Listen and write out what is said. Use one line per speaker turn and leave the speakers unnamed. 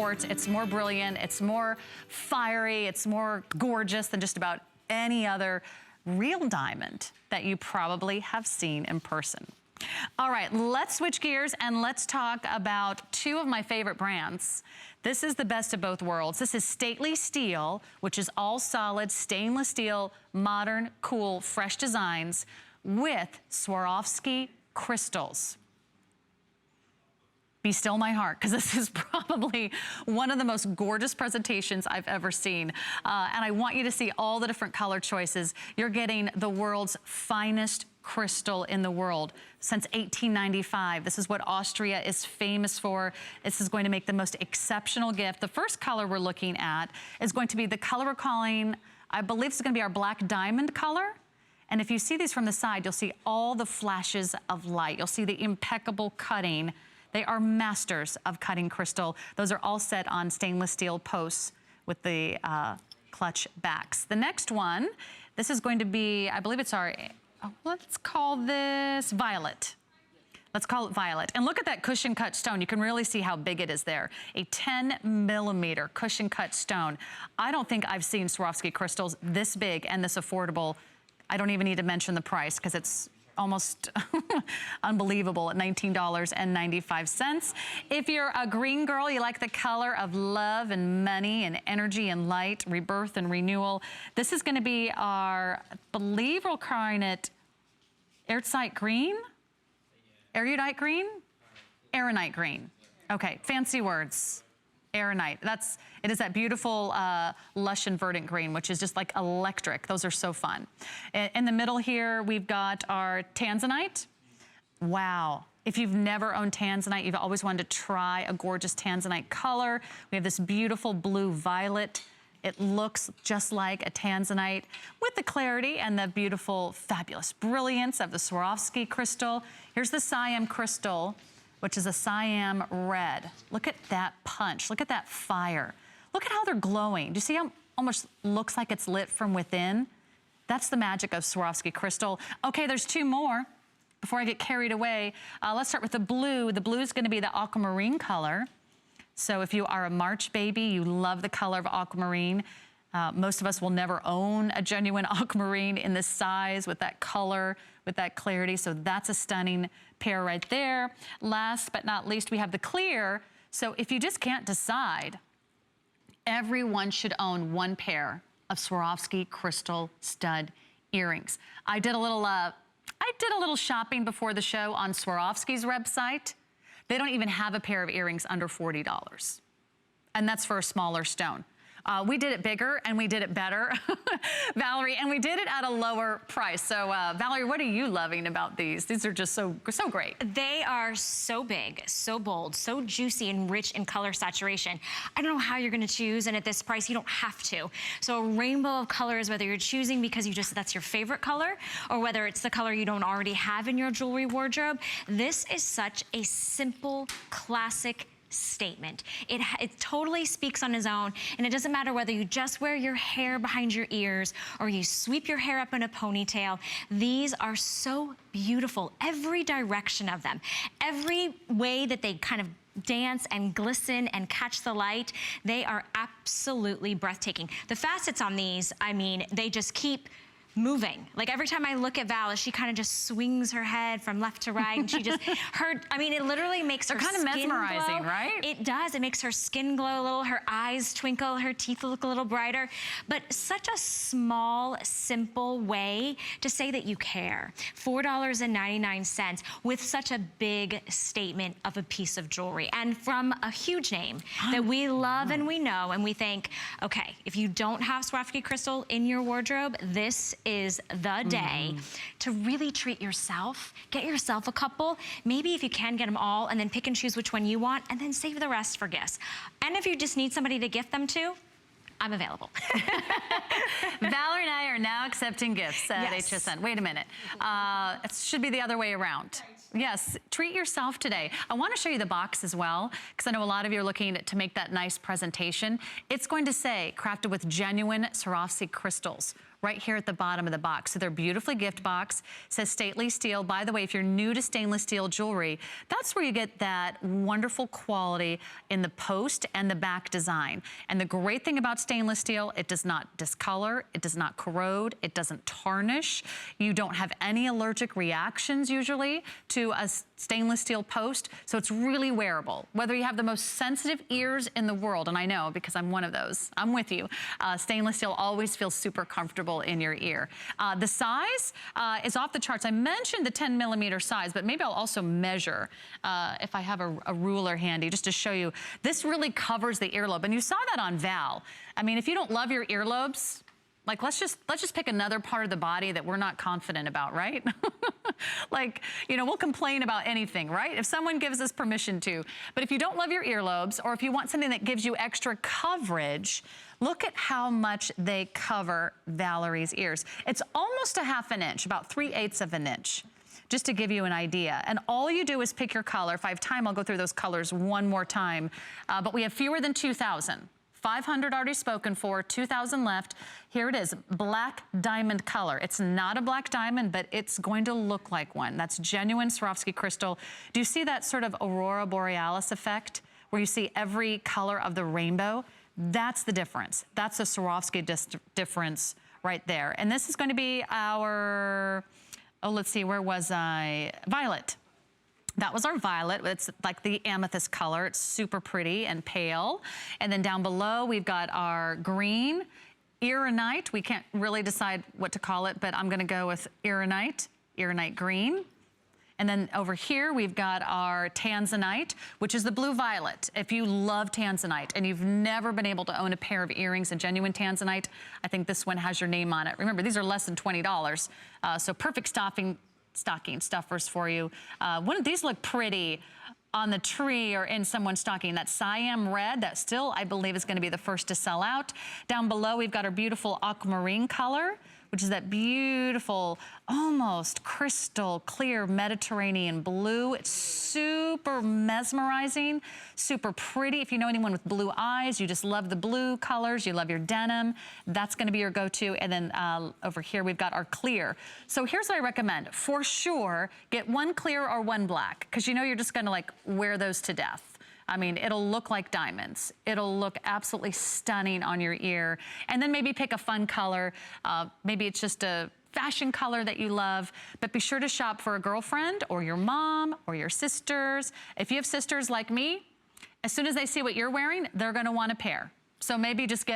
It's more brilliant, it's more fiery, it's more gorgeous than just about any other real diamond that you probably have seen in person. All right, let's switch gears and let's talk about two of my favorite brands. This is the best of both worlds. This is Stately Steel, which is all solid stainless steel, modern, cool, fresh designs with Swarovski crystals. Be still my heart, because this is probably one of the most gorgeous presentations I've ever seen. And I want you to see all the different color choices. You're getting the world's finest crystal in the world since 1895. This is what Austria is famous for. This is going to make the most exceptional gift. The first color we're looking at is going to be the color we're calling, I believe it's going to be our black diamond color. And if you see these from the side, you'll see all the flashes of light. You'll see the impeccable cutting. They are masters of cutting crystal. Those are all set on stainless steel posts with the clutch backs. The next one, this is going to be, I believe it's our, let's call this violet. Let's call it violet. And look at that cushion cut stone. You can really see how big it is there. A 10mm cushion cut stone. I don't think I've seen Swarovski crystals this big and this affordable. I don't even need to mention the price because it's almost unbelievable at $19.95. If you're a green girl, you like the color of love and money and energy and light, rebirth and renewal, this is going to be our, I believe we're calling it Erdsite green? Erudite green? Aeronite green. Okay, fancy words. Aeronite. It is that beautiful lush and verdant green, which is just like electric. Those are so fun. In the middle here, we've got our tanzanite. Wow. If you've never owned tanzanite, you've always wanted to try a gorgeous tanzanite color. We have this beautiful blue violet. It looks just like a tanzanite with the clarity and the beautiful, fabulous brilliance of the Swarovski crystal. Here's the Siam crystal, which is a Siam red. Look at that punch, look at that fire. Look at how they're glowing. Do you see how it almost looks like it's lit from within? That's the magic of Swarovski crystal. Okay, there's two more. Before I get carried away, let's start with the blue. The blue is gonna be the aquamarine color. So if you are a March baby, you love the color of aquamarine. Most of us will never own a genuine aquamarine in this size with that color, with that clarity. So that's a stunning pair right there. Last but not least, we have the clear. So if you just can't decide, everyone should own one pair of Swarovski crystal stud earrings. I did a little shopping before the show on Swarovski's website. They don't even have a pair of earrings under $40. And that's for a smaller stone. We did it bigger and we did it better, Valerie, and we did it at a lower price. So Valerie, what are you loving about these? These are just so great.
They are so big, so bold, so juicy and rich in color saturation. I don't know how you're gonna choose, and at this price, you don't have to. So a rainbow of colors, whether you're choosing because that's your favorite color, or whether it's the color you don't already have in your jewelry wardrobe, this is such a simple, classic statement. It totally speaks on its own, and it doesn't matter whether you just wear your hair behind your ears or you sweep your hair up in a ponytail. These are so beautiful, every direction of them, every way that they kind of dance and glisten and catch the light. They are absolutely breathtaking. The facets on these, I mean, they just keep moving. Like every time I look at Val, she kind of just swings her head from left to right, and she just, I mean, it literally makes her skin glow. They're kind of mesmerizing, right? It does. It makes her skin glow a little, her eyes twinkle, her teeth look a little brighter. But such a small, simple way to say that you care. $4.99 with such a big statement of a piece of jewelry, and from a huge name that we love and we know, and we think, okay, if you don't have Swarovski crystal in your wardrobe, this is the day to really treat yourself. Get yourself a couple. Maybe if you can, get them all, and then pick and choose which one you want, and then save the rest for gifts. And if you just need somebody to gift them to, I'm available.
Valerie and I are now accepting gifts at HSN. Wait a minute. It should be the other way around. Yes, treat yourself today. I want to show you the box as well, because I know a lot of you are looking to make that nice presentation. It's going to say, crafted with genuine Swarovski crystals. right here at the bottom of the box. So they're beautifully gift box. It says stainless steel. By the way, if you're new to stainless steel jewelry, that's where you get that wonderful quality in the post and the back design. And the great thing about stainless steel, it does not discolor, it does not corrode, it doesn't tarnish. You don't have any allergic reactions usually to a stainless steel post, so it's really wearable. Whether you have the most sensitive ears in the world, and I know because I'm one of those, I'm with you, stainless steel always feels super comfortable in your ear. The size is off the charts. I mentioned the 10 millimeter size, but maybe I'll also measure if I have a ruler handy just to show you. This really covers the earlobe, and you saw that on Val. I mean, if you don't love your earlobes, like let's just pick another part of the body that we're not confident about, right? Like, you know, we'll complain about anything, right? If someone gives us permission to. But if you don't love your earlobes, or if you want something that gives you extra coverage, look at how much they cover Valerie's ears. It's almost a ½ an inch, about 3/8 of an inch, just to give you an idea. And all you do is pick your color. If I have time, I'll go through those colors one more time. But we have fewer than 2,000. 500 already spoken for, 2,000 left. Here it is, black diamond color. It's not a black diamond, but it's going to look like one. That's genuine Swarovski crystal. Do you see that sort of aurora borealis effect where you see every color of the rainbow? That's the difference. That's the Swarovski difference right there. And this is going to be our, oh, let's see, where was I? Violet. That was our violet. It's like the amethyst color. It's super pretty and pale. And then down below, we've got our green, ironite. We can't really decide what to call it, but I'm gonna go with ironite green. And then over here, we've got our tanzanite, which is the blue violet. If you love tanzanite and you've never been able to own a pair of earrings in genuine tanzanite, I think this one has your name on it. Remember, these are less than $20, so perfect stocking stuffers for you. Wouldn't these look pretty on the tree or in someone's stocking? That Siam red, that still, I believe, is gonna be the first to sell out. Down below, we've got our beautiful aquamarine color, which is that beautiful, almost crystal clear Mediterranean blue. It's super mesmerizing, super pretty. If you know anyone with blue eyes, you just love the blue colors, you love your denim, that's gonna be your go-to. And then over here, we've got our clear. So here's what I recommend. For sure, get one clear or one black, because you know you're just gonna like wear those to death. I mean, it'll look like diamonds. It'll look absolutely stunning on your ear. And then maybe pick a fun color. Maybe it's just a fashion color that you love, but be sure to shop for a girlfriend or your mom or your sisters. If you have sisters like me, as soon as they see what you're wearing, they're gonna want a pair. So maybe just